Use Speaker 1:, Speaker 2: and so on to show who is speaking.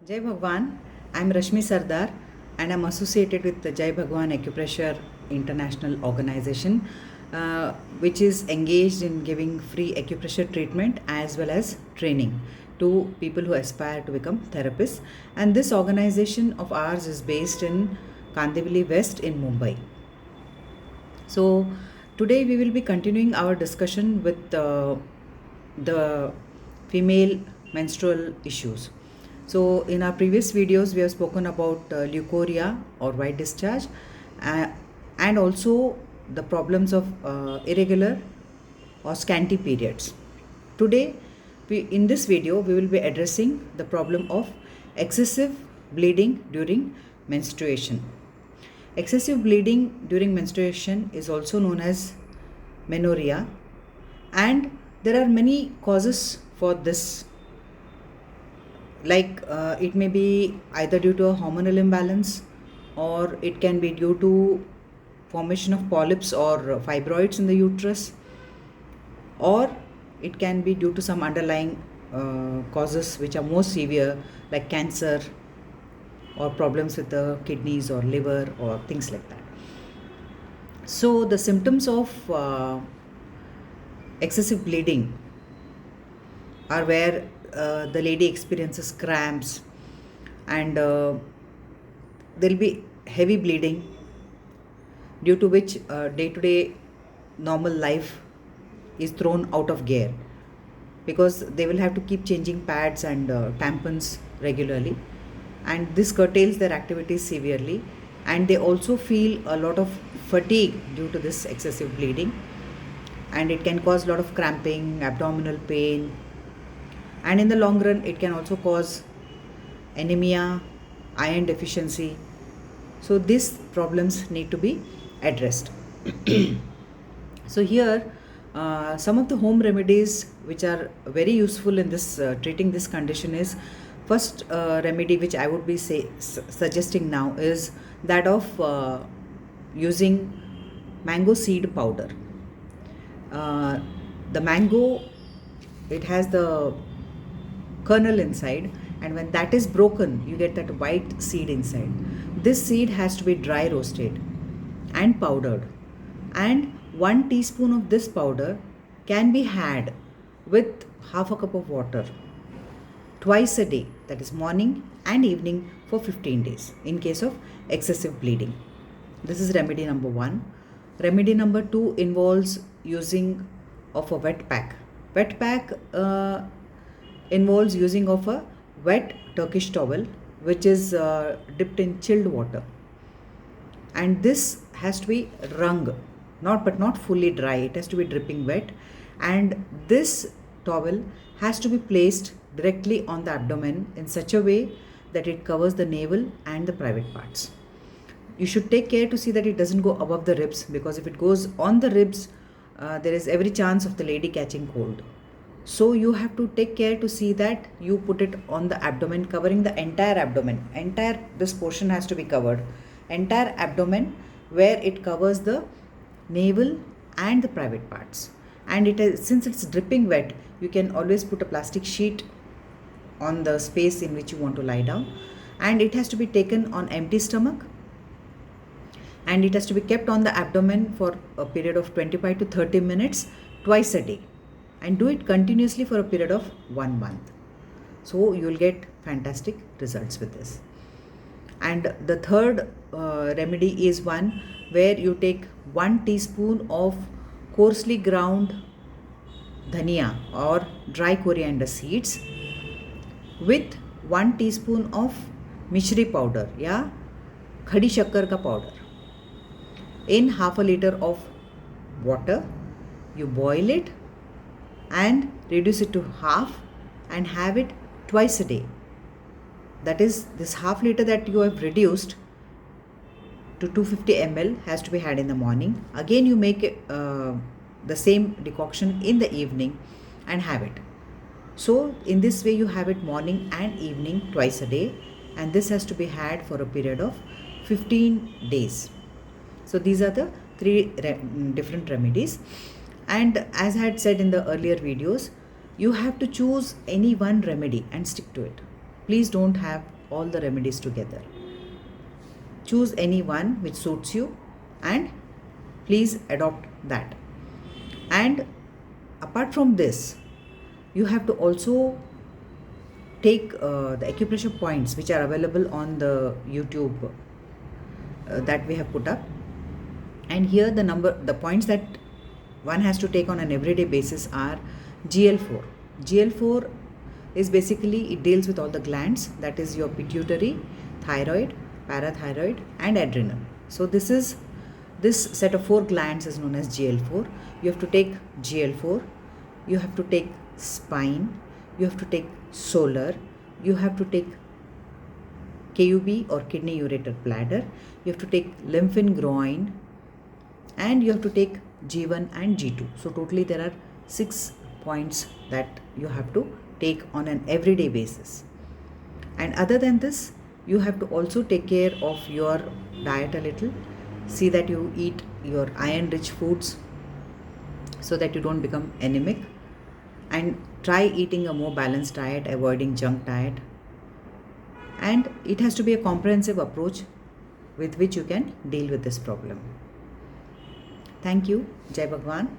Speaker 1: Jai Bhagwan, I'm Rashmi Sardar and I'm associated with the Jai Bhagwan Acupressure International Organization, which is engaged in giving free acupressure treatment as well as training to people who aspire to become therapists. And this organization of ours is based in Kandivali West in Mumbai. So, today we will be continuing our discussion with the female menstrual issues. So, in our previous videos, we have spoken about leukorrhea or white discharge uh, and also the problems of irregular or scanty periods. Today, in this video, we will be addressing the problem of excessive bleeding during menstruation. Excessive bleeding during menstruation is also known as menorrhea, and there are many causes for this, like it may be either due to a hormonal imbalance, or it can be due to formation of polyps or fibroids in the uterus, or it can be due to some underlying causes which are more severe, like cancer or problems with the kidneys or liver or things like that. So the symptoms of excessive bleeding are where the lady experiences cramps, and there will be heavy bleeding, due to which day-to-day normal life is thrown out of gear, because they will have to keep changing pads and tampons regularly, and this curtails their activities severely, and they also feel a lot of fatigue due to this excessive bleeding, and it can cause a lot of cramping, abdominal pain, and in the long run it can also cause anemia, iron deficiency. So these problems need to be addressed. So here some of the home remedies which are very useful in this treating this condition is, first remedy which I would be suggesting now is that of using mango seed powder. The mango, it has the kernel inside, and when that is broken you get that white seed inside. This seed has to be dry roasted and powdered, and 1 teaspoon of this powder can be had with half a cup of water twice a day, that is morning and evening, for 15 days in case of excessive bleeding. This is remedy number 1. Remedy number 2 involves using of a wet pack. Wet pack involves using of a wet Turkish towel which is dipped in chilled water, and this has to be wrung, not fully dry, it has to be dripping wet, and this towel has to be placed directly on the abdomen in such a way that it covers the navel and the private parts. You should take care to see that it doesn't go above the ribs, because if it goes on the ribs, there is every chance of the lady catching cold. So you have to take care to see that you put it on the abdomen, covering the entire abdomen. This portion has to be covered. Entire abdomen, where it covers the navel and the private parts. And since it's dripping wet, you can always put a plastic sheet on the space in which you want to lie down. And it has to be taken on empty stomach. And it has to be kept on the abdomen for a period of 25 to 30 minutes twice a day, and do it continuously for a period of 1 month. So you will get fantastic results with this. And the third remedy is one where you take 1 teaspoon of coarsely ground dhania or dry coriander seeds with 1 teaspoon of mishri powder, khadi shakkar ka powder, in half a liter of water. You boil it and reduce it to half and have it twice a day. That is, this half liter that you have reduced to 250 ml has to be had in the morning. Again you make the same decoction in the evening and have it. So in this way you have it morning and evening twice a day, and this has to be had for a period of 15 days. So these are the 3 different remedies. And as I had said in the earlier videos, you have to choose any one remedy and stick to it. Please don't have all the remedies together. Choose any one which suits you and please adopt that. And apart from this, you have to also take the acupressure points which are available on the YouTube that we have put up. And here the points that one has to take on an everyday basis are GL4. GL4 is basically, it deals with all the glands, that is your pituitary, thyroid, parathyroid and adrenal. So this set of 4 glands is known as GL4. You have to take GL4, you have to take spine, you have to take solar, you have to take KUB or kidney ureter bladder, you have to take lymph in groin, and you have to take G1 and G2. So totally there are 6 points that you have to take on an everyday basis. And other than this, you have to also take care of your diet a little. See that you eat your iron rich foods so that you don't become anemic, and try eating a more balanced diet, avoiding junk diet. And it has to be a comprehensive approach with which you can deal with this problem. Thank you. Jai Bhagwan.